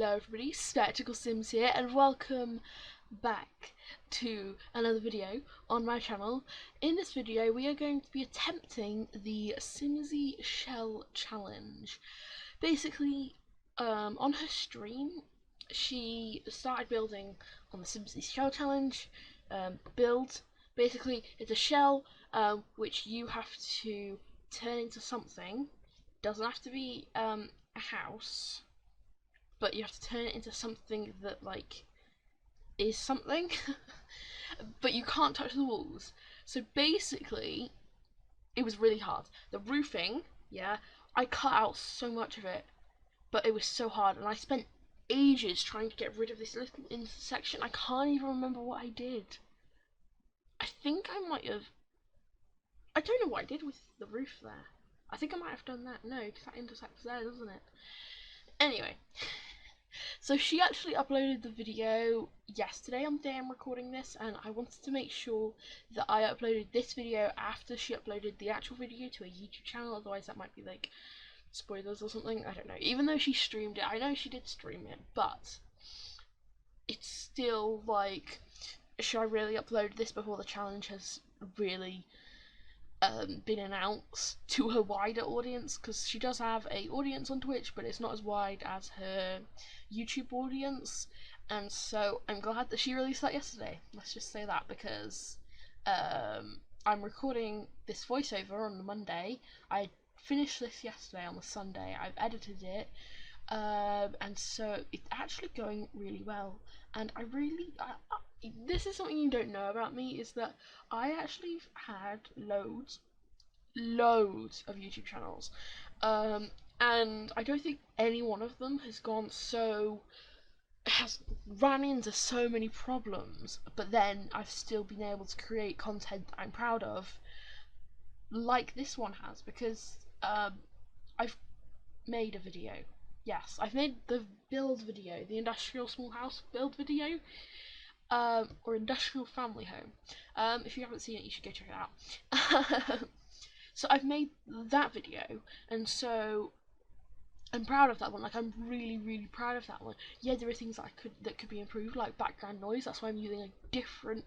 Hello everybody, Spectacle Sims here, and welcome back to another video on my channel. In this video we are going to be attempting the Simsie shell challenge. Basically, on her stream she started building on the Simsie shell challenge build. Basically it's a shell which you have to turn into something. Doesn't have to be a house, but you have to turn it into something that, like, is something. But you can't touch the walls. So basically, it was really hard. The roofing, yeah, I cut out so much of it, but it was so hard, and I spent ages trying to get rid of this little intersection. I can't even remember what I did. I think I might have... I don't know what I did with the roof there. I think I might have done that. No, because that intersects there, doesn't it? Anyway. So she actually uploaded the video yesterday on the day I'm recording this, and I wanted to make sure that I uploaded this video after she uploaded the actual video to a YouTube channel, otherwise that might be like spoilers or something, I don't know. Even though she streamed it, I know she did stream it, but it's still like, should I really upload this before the challenge has really been announced to her wider audience? Because she does have a audience on Twitch, but it's not as wide as her YouTube audience, and so I'm glad that she released that yesterday. Let's just say that, because I'm recording this voiceover on the Monday. I finished this yesterday on the Sunday. I've edited it, and so it's actually going really well, and I this is something you don't know about me, is that I actually had loads of YouTube channels, and I don't think any one of them has ran into so many problems, but then I've still been able to create content that I'm proud of, like this one has, because I've made a video. Yes, I've made the build video, the industrial small house build video, or industrial family home. If you haven't seen it, you should go check it out. So I've made that video, and so I'm proud of that one. Like, I'm really proud of that one. Yeah, there are things that could be improved, like background noise. That's why I'm using a different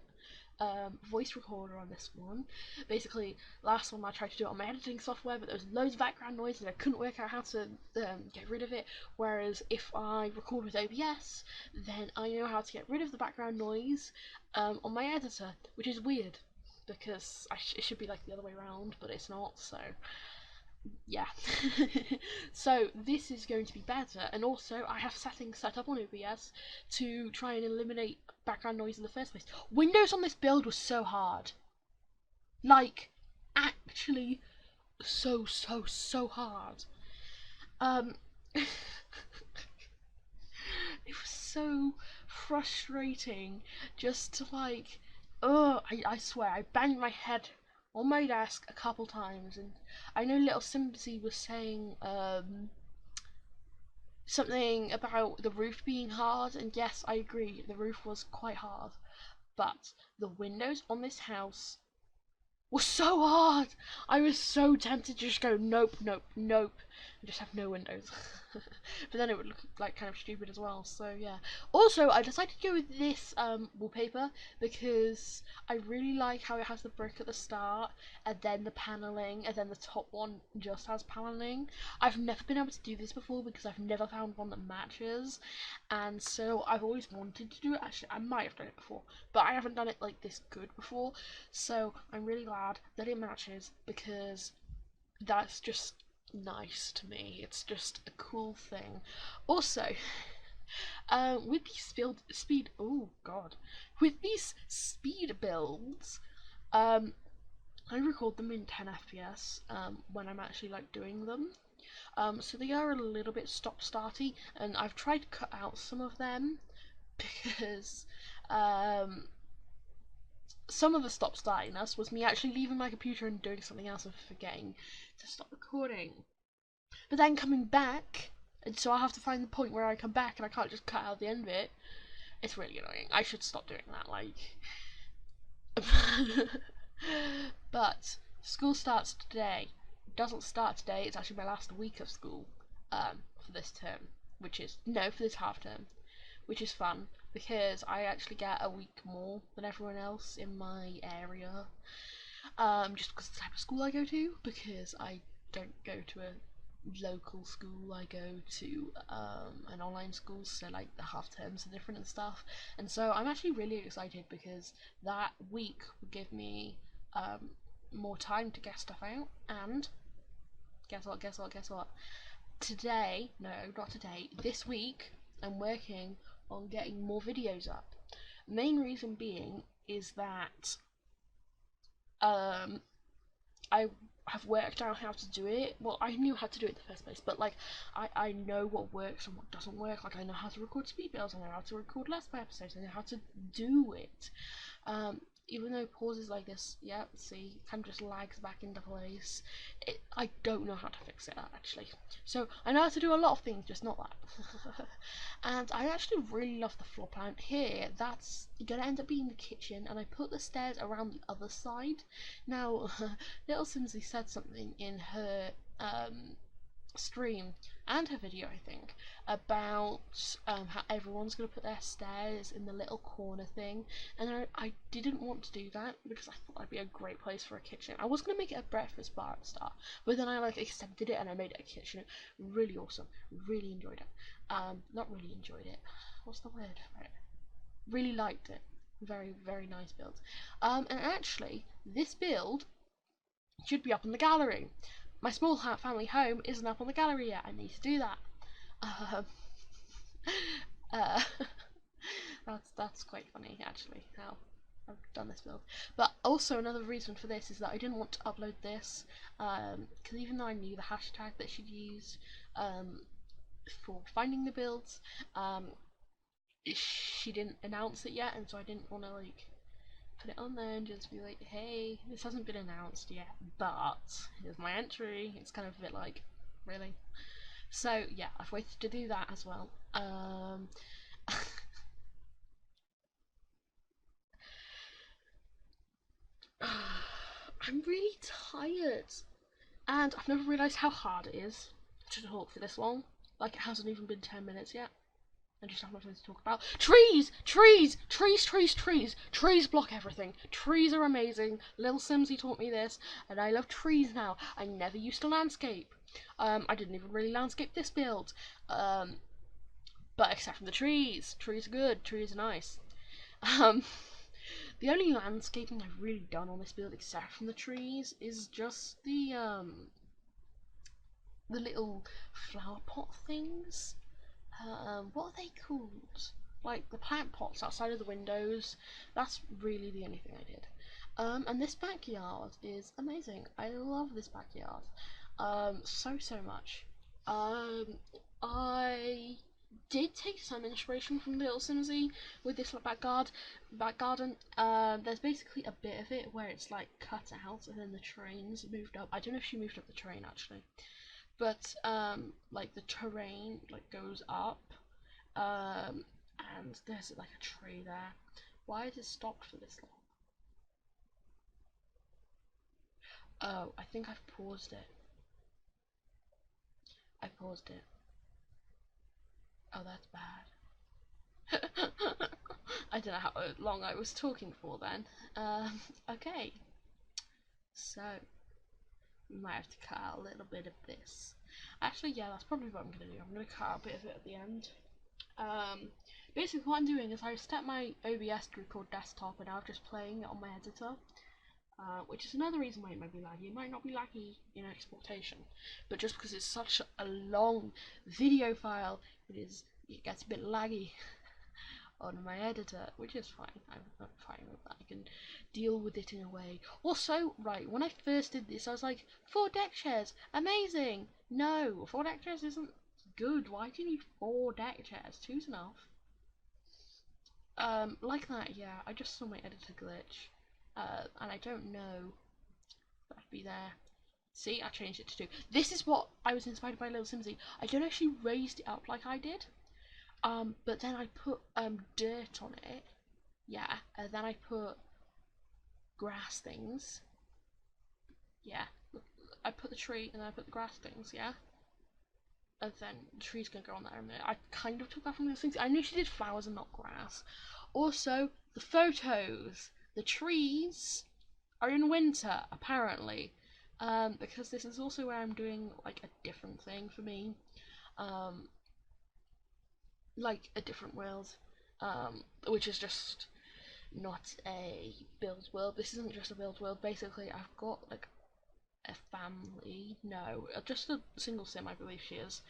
voice recorder on this one. Basically, last one I tried to do it on my editing software, but there was loads of background noise and I couldn't work out how to get rid of it. Whereas if I record with OBS, then I know how to get rid of the background noise on my editor, which is weird, because it should be like the other way around, but it's not, so yeah. So this is going to be better, and also I have settings set up on OBS to try and eliminate background noise in the first place. Windows on this build was so hard. Like, actually so hard. It was so frustrating just to, like, I swear I banged my head on my desk a couple times, and I know little Simsie was saying something about the roof being hard, and yes, I agree, the roof was quite hard, but the windows on this house were so hard. I was so tempted to just go nope, and just have no windows. But then it would look like kind of stupid as well, so yeah. Also, I decided to go with this wallpaper because I really like how it has the brick at the start, and then the paneling, and then the top one just has paneling. I've never been able to do this before because I've never found one that matches, and so I've always wanted to do it. Actually, I might have done it before, but I haven't done it like this good before, so I'm really glad that it matches, because that's just nice to me. It's just a cool thing. Also, with these with these speed builds, I record them in 10 FPS when I'm actually like doing them. So they are a little bit stop-starty, and I've tried to cut out some of them because some of the stop-startiness was me actually leaving my computer and doing something else and forgetting to stop recording. But then coming back, and so I have to find the point where I come back and I can't just cut out the end of it. It's really annoying. I should stop doing that, like. But school starts today. It doesn't start today, it's actually my last week of school for this term. which is no for this half term, which is fun because I actually get a week more than everyone else in my area. Just because of the type of school I go to, because I don't go to a local school, I go to an online school, so like the half terms are different and stuff. And so I'm actually really excited because that week will give me more time to get stuff out. And guess what? Today, no, not today, this week, I'm working on getting more videos up. Main reason being is that I have worked out how to do it. Well, I knew how to do it in the first place, but like I know what works and what doesn't work. Like I know how to record speed builds, I know how to record less per episode, I know how to do it. Even though pauses like this, yeah, see, kind of just lags back into place. I don't know how to fix it actually. So I know how to do a lot of things, just not that. And I actually really love the floor plan here. That's gonna end up being the kitchen, and I put the stairs around the other side. Now, little Simsie said something in her stream and her video, I think, about how everyone's going to put their stairs in the little corner thing, and I didn't want to do that because I thought that'd be a great place for a kitchen. I was going to make it a breakfast bar at the start, but then I like extended it and I made it a kitchen. Really awesome. Really enjoyed it. Not really enjoyed it. What's the word for it? Really liked it. Very, very nice build. And actually, this build should be up in the gallery. My small family home isn't up on the gallery yet. I need to do that. Um, uh, that's quite funny actually how I've done this build. But also another reason for this is that I didn't want to upload this because even though I knew the hashtag that she'd use for finding the builds, she didn't announce it yet, and so I didn't want to like put it on there and just be like, hey, this hasn't been announced yet, but here's my entry. It's kind of a bit like, really? So yeah, I've waited to do that as well. I'm really tired, and I've never realised how hard it is to talk for this long. Like, it hasn't even been 10 minutes yet. I just have nothing to talk about. Trees! Trees! Trees, trees, trees! Trees block everything. Trees are amazing. Little Simsie taught me this, and I love trees now. I never used to landscape. I didn't even really landscape this build. But except for the trees. Trees are good. Trees are nice. The only landscaping I've really done on this build, except from the trees, is just the little flower pot things. What are they called? Like the plant pots outside of the windows. That's really the only thing I did. And this backyard is amazing. I love this backyard. So much. I did take some inspiration from Little Simsie with this back garden. There's basically a bit of it where it's like cut out and then the trains moved up. I don't know if she moved up the train actually. But like the terrain like goes up, and there's like a tree there. Why is it stopped for this long? Oh, I think I've paused it. I paused it. Oh, that's bad. I don't know how long I was talking for then. Okay, so we might have to cut out a little bit of this. Actually, yeah, that's probably what I'm gonna do. I'm gonna cut out a bit of it at the end. Basically what I'm doing is I set my OBS to record desktop and I'm just playing it on my editor, which is another reason why it might be laggy. It might not be laggy in exportation, but just because it's such a long video file, it gets a bit laggy on my editor, which is fine. I'm fine with that. I can deal with it in a way. Also, right, when I first did this, I was like, 4 deck chairs, amazing! No, 4 deck chairs isn't good. Why do you need 4 deck chairs? 2's enough. Like that, yeah. I just saw my editor glitch, and I don't know if that'd be there. See, I changed it to 2. This is what I was inspired by Little Simsie. I don't actually raised it up like I did, but then I put dirt on it, yeah, and then I put grass things, yeah. I put the tree and then I put the grass things, yeah. and then the tree's gonna go on there in a minute. I kind of took that from the things. I knew she did flowers and not grass. Also, the photos, the trees are in winter apparently, because this is also where I'm doing like a different thing for me, like a different world, which is just not a build world. This isn't just a build world. Basically, I've got like a family. No, just a single sim, I believe she is.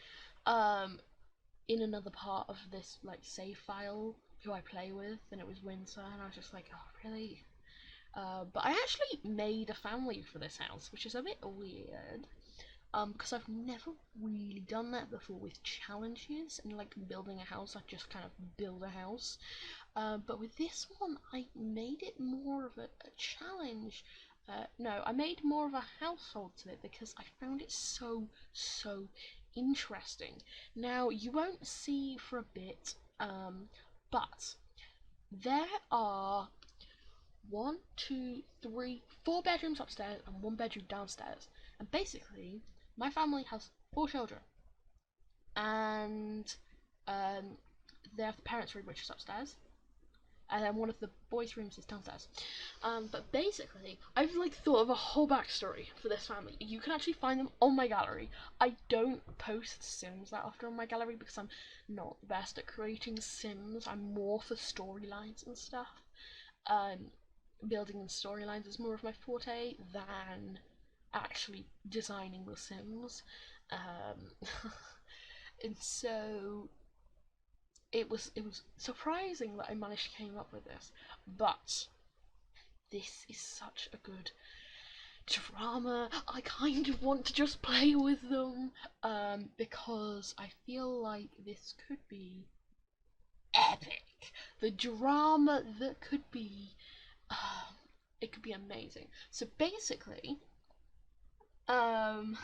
In another part of this like save file, who I play with, and it was winter, and I was just like, oh really? But I actually made a family for this house, which is a bit weird. Because I've never really done that before with challenges and like building a house. I just kind of build a house. But with this one, I made it more of a challenge. No, I made more of a household to it because I found it so interesting. Now, you won't see for a bit, but there are 4 bedrooms upstairs and 1 bedroom downstairs. And basically, my family has 4 children, and their parents' room, which is upstairs, and then one of the boys' rooms is downstairs. But basically, I've like thought of a whole backstory for this family. You can actually find them on my gallery. I don't post Sims that often on my gallery because I'm not the best at creating Sims. I'm more for storylines and stuff. Building and storylines is more of my forte than actually designing the Sims. And so it was surprising that I managed to came up with this, but this is such a good drama. I kind of want to just play with them, because I feel like this could be epic. The drama that could be, it could be amazing. So basically, the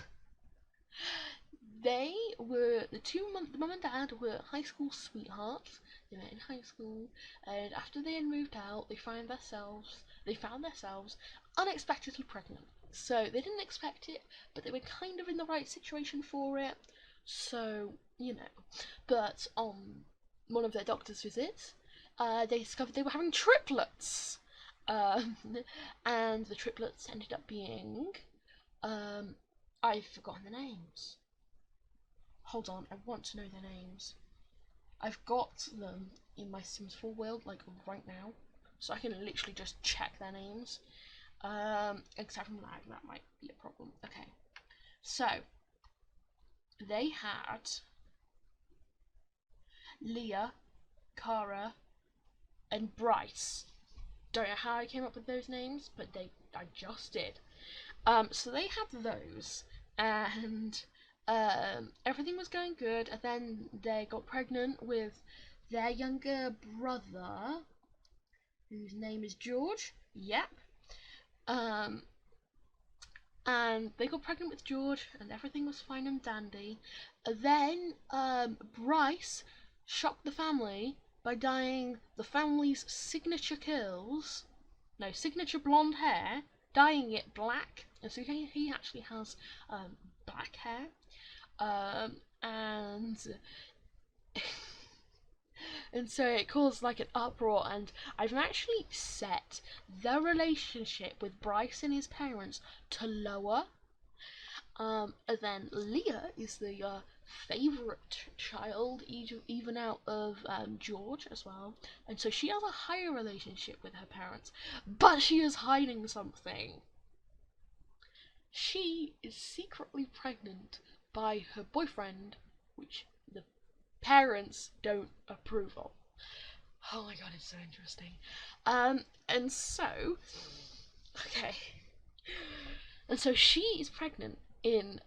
mum and dad were high school sweethearts. They met in high school, and after they had moved out, they found themselves unexpectedly pregnant. So they didn't expect it, but they were kind of in the right situation for it. So, you know. But on one of their doctor's visits, they discovered they were having triplets. And the triplets ended up being, I've forgotten the names. Hold on, I want to know their names. I've got them in my Sims 4 world, like right now, so I can literally just check their names. Except from lag, that might be a problem. Okay, so they had Leah, Cara, and Bryce. Don't know how I came up with those names, but I just did. So they had those, and everything was going good, and then they got pregnant with their younger brother, whose name is George. Yep. And they got pregnant with George, and everything was fine and dandy. Then Bryce shocked the family by dyeing the family's signature signature blonde hair, dyeing it black, and so he actually has black hair, and and so it caused like an uproar, and I've actually set the relationship with Bryce and his parents to lower. And then Leah is the favourite child, even out of George as well, and so she has a higher relationship with her parents, but she is hiding something. She is secretly pregnant by her boyfriend, which the parents don't approve of. Oh my god, it's so interesting. And so, okay. And so she is pregnant in,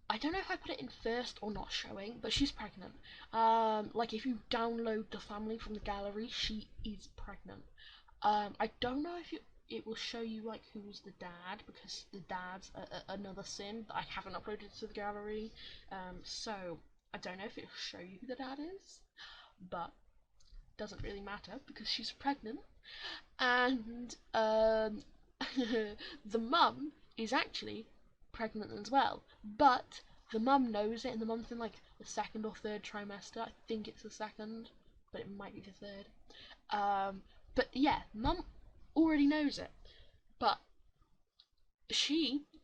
I don't know if I put it in first or not showing, but she's pregnant. Like if you download the family from the gallery, she is pregnant. I don't know if it will show you like who's the dad, because the dad's another sim that I haven't uploaded to the gallery. So I don't know if it'll show you who the dad is, but doesn't really matter because she's pregnant, and the mum is actually pregnant as well, but the mum knows it, and the mum's been like, the second or third trimester. I think it's the second, but it might be the third. But yeah, Mum already knows it, but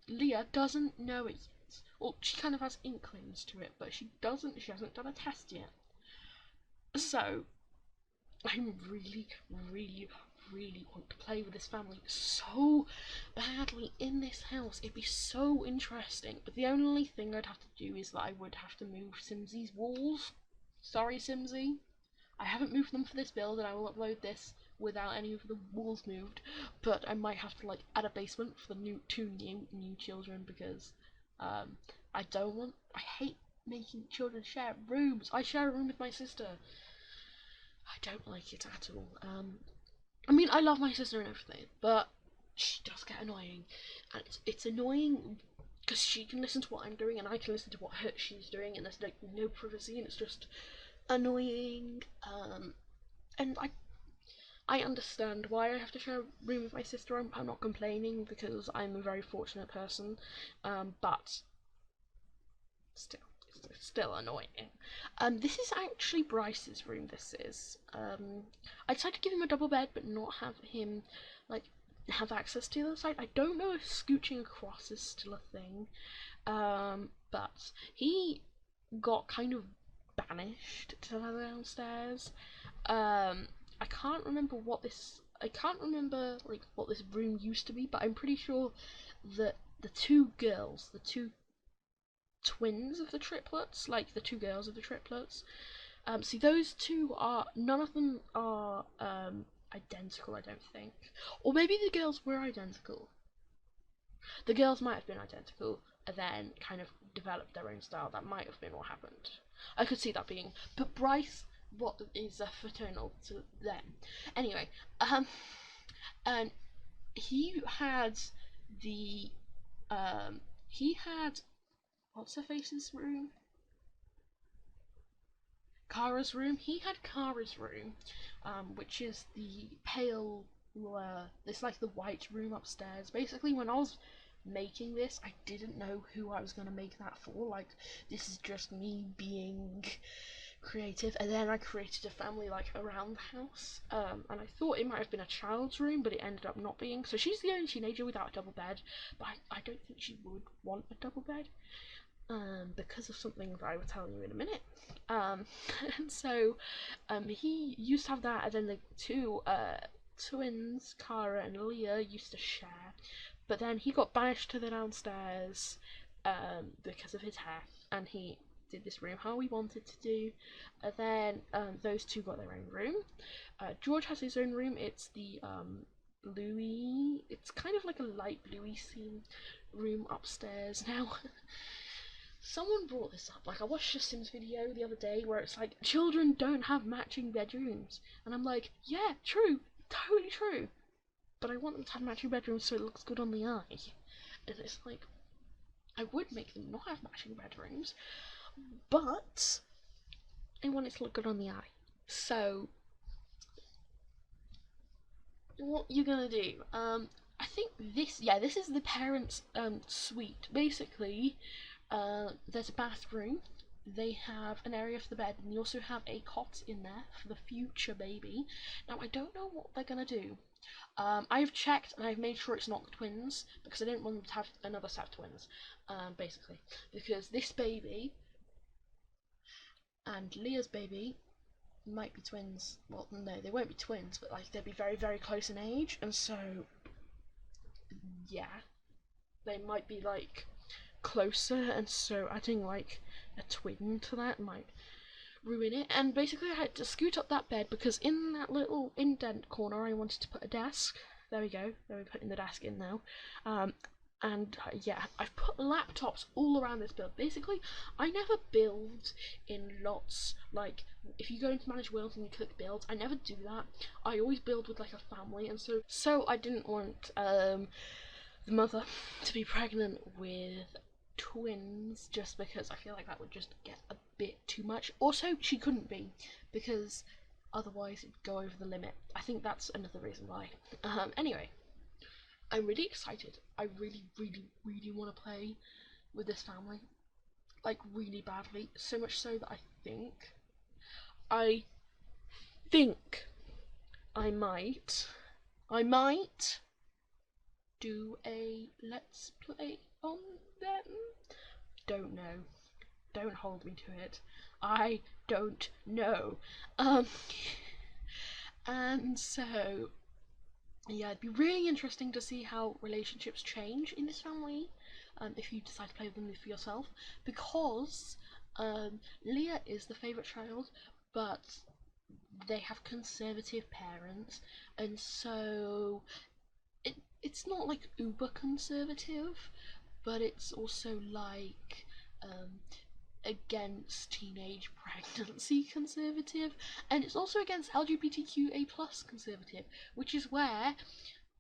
Leah, doesn't know it yet. Well, she kind of has inklings to it, but she hasn't done a test yet. So, I really, really, really want to play with this family so badly in this house. It'd be so interesting. But the only thing I'd have to do is that I would have to move Simsie's walls. Sorry, Simsie. I haven't moved them for this build, and I will upload this without any of the walls moved. But I might have to like add a basement for the two new children, because I don't want. I hate making children share rooms. I share a room with my sister. I don't like it at all. I mean, I love my sister and everything, but she does get annoying, and it's annoying because she can listen to what I'm doing and I can listen to what she's doing, and there's like no privacy, and it's just annoying. And I understand why I have to share a room with my sister. I'm not complaining because I'm a very fortunate person, but still annoying. This is actually Bryce's room. This is. I decided to give him a double bed, but not have him like have access to the other side. I don't know if scooching across is still a thing, but he got kind of banished to the downstairs. I can't remember what this. I can't remember like what this room used to be, but I'm pretty sure that the two girls, the two twins of the triplets, like the two girls of the triplets. See, those two are, none of them are identical, I don't think. Or maybe the girls were identical. The girls might have been identical and then kind of developed their own style. That might have been what happened. I could see that being. But Bryce, what is fraternal to them? Anyway, and he had the he had what's her face's room? Kara's room. He had Kara's room, which is the pale, it's like the white room upstairs. Basically, when I was making this, I didn't know who I was going to make that for. Like, this is just me being creative, and then I created a family like around the house, and I thought it might have been a child's room, but it ended up not being. So she's the only teenager without a double bed, but I don't think she would want a double bed. Because of something that I will tell you in a minute. And so he used to have that, and then the two twins, Cara and Leah, used to share. But then he got banished to the downstairs because of his hair, and he did this room how he wanted to do. And then those two got their own room. George has his own room. It's the bluey. It's kind of like a light bluey theme room upstairs now. Someone brought this up. Like, I watched a Sims video the other day where it's like, children don't have matching bedrooms. And I'm like, yeah, true, totally true. But I want them to have matching bedrooms so it looks good on the eye. And it's like, I would make them not have matching bedrooms, but I want it to look good on the eye. So, what you're gonna do? I think this is the parents' suite. Basically, there's a bathroom, they have an area for the bed, and you also have a cot in there for the future baby. Now, I don't know what they're gonna do. I've checked and I've made sure it's not twins, because I didn't want them to have another set of twins, basically. Because this baby and Leah's baby might be twins. Well, no, they won't be twins, but like they'll be very, very close in age, and so, yeah, they might be like closer, and so adding like a twin to that might ruin it. And basically I had to scoot up that bed because in that little indent corner I wanted to put a desk. There we go, we're putting the desk in now. Yeah, I've put laptops all around this build. Basically, I never build in lots. Like, if you go into manage worlds and you click build, I never do that. I always build with like a family, and so I didn't want the mother to be pregnant with twins, just because I feel like that would just get a bit too much. Also, she couldn't be, because otherwise it'd go over the limit. I think that's another reason why. Anyway, I'm really excited. I really, really, really want to play with this family. like really badly, so much so that I think I might do a let's play on them. Don't know. Don't hold me to it. I don't know. And so yeah, it'd be really interesting to see how relationships change in this family, if you decide to play with them for yourself, because Leah is the favourite child, but they have conservative parents, and so it's not like uber conservative, but it's also like against teenage pregnancy conservative, and it's also against LGBTQA plus conservative, which is where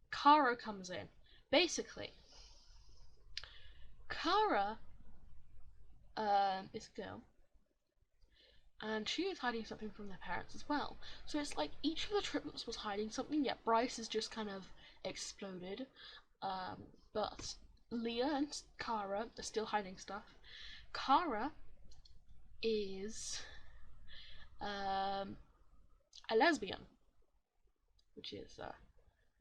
Kara comes in. Basically, Kara is a girl, and she is hiding something from their parents as well. So it's like each of the triplets was hiding something, yet Bryce has just kind of exploded. But Leah and Kara are still hiding stuff. Kara is a lesbian, which is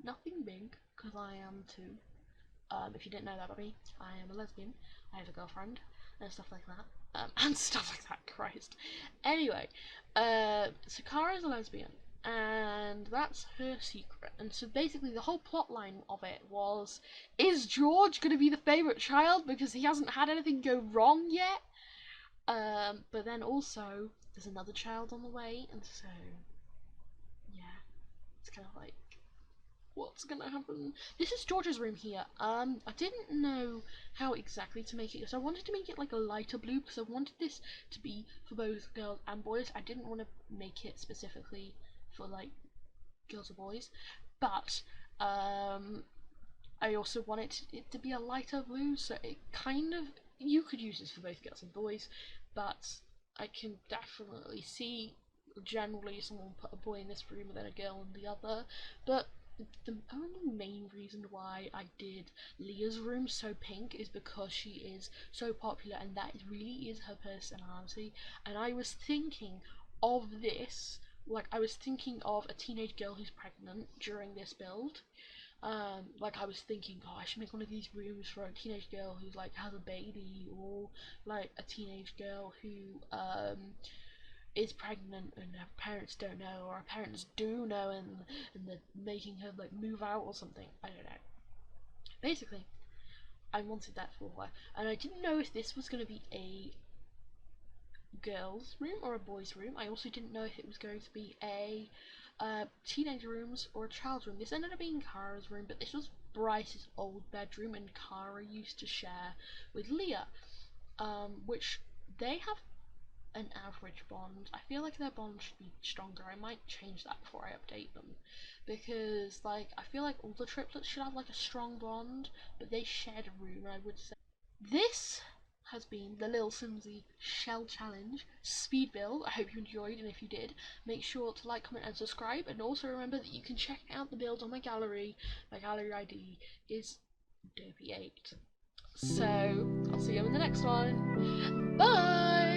nothing big, because I am too. If you didn't know that about me, I am a lesbian. I have a girlfriend and stuff like that. And stuff like that, Christ. Anyway, so Kara is a lesbian, and that's her secret. And so basically the whole plot line of it was, is George going to be the favourite child because he hasn't had anything go wrong yet? But then also, there's another child on the way, and so, yeah, it's kind of like, what's gonna happen? This is George's room here. I didn't know how exactly to make it, so I wanted to make it like a lighter blue, because I wanted this to be for both girls and boys. I didn't want to make it specifically for like girls or boys, but I also wanted it to be a lighter blue, so it kind of, you could use this for both girls and boys, but I can definitely see generally someone put a boy in this room and then a girl in the other. But the only main reason why I did Leah's room so pink is because she is so popular, and that really is her personality. And I was thinking of this, like I was thinking of a teenage girl who's pregnant during this build. Like I was thinking, oh, I should make one of these rooms for a teenage girl who's like has a baby, or like a teenage girl who is pregnant and her parents don't know, or her parents do know, and they're making her like move out or something. I don't know. Basically, I wanted that for her, and I didn't know if this was going to be a girl's room or a boy's room. I also didn't know if it was going to be a teenage rooms or a child's room. This ended up being Kara's room, but this was Bryce's old bedroom, and Kara used to share with Leah, which they have an average bond. I feel like their bond should be stronger. I might change that before I update them, because like I feel like all the triplets should have like a strong bond, but they shared a room, and I would say this has been the Little Simsie Shell Challenge speed build. I hope you enjoyed, and if you did, make sure to like, comment and subscribe, and also remember that you can check out the build on my gallery. My gallery ID is DerpyAte. So I'll see you in the next one. Bye!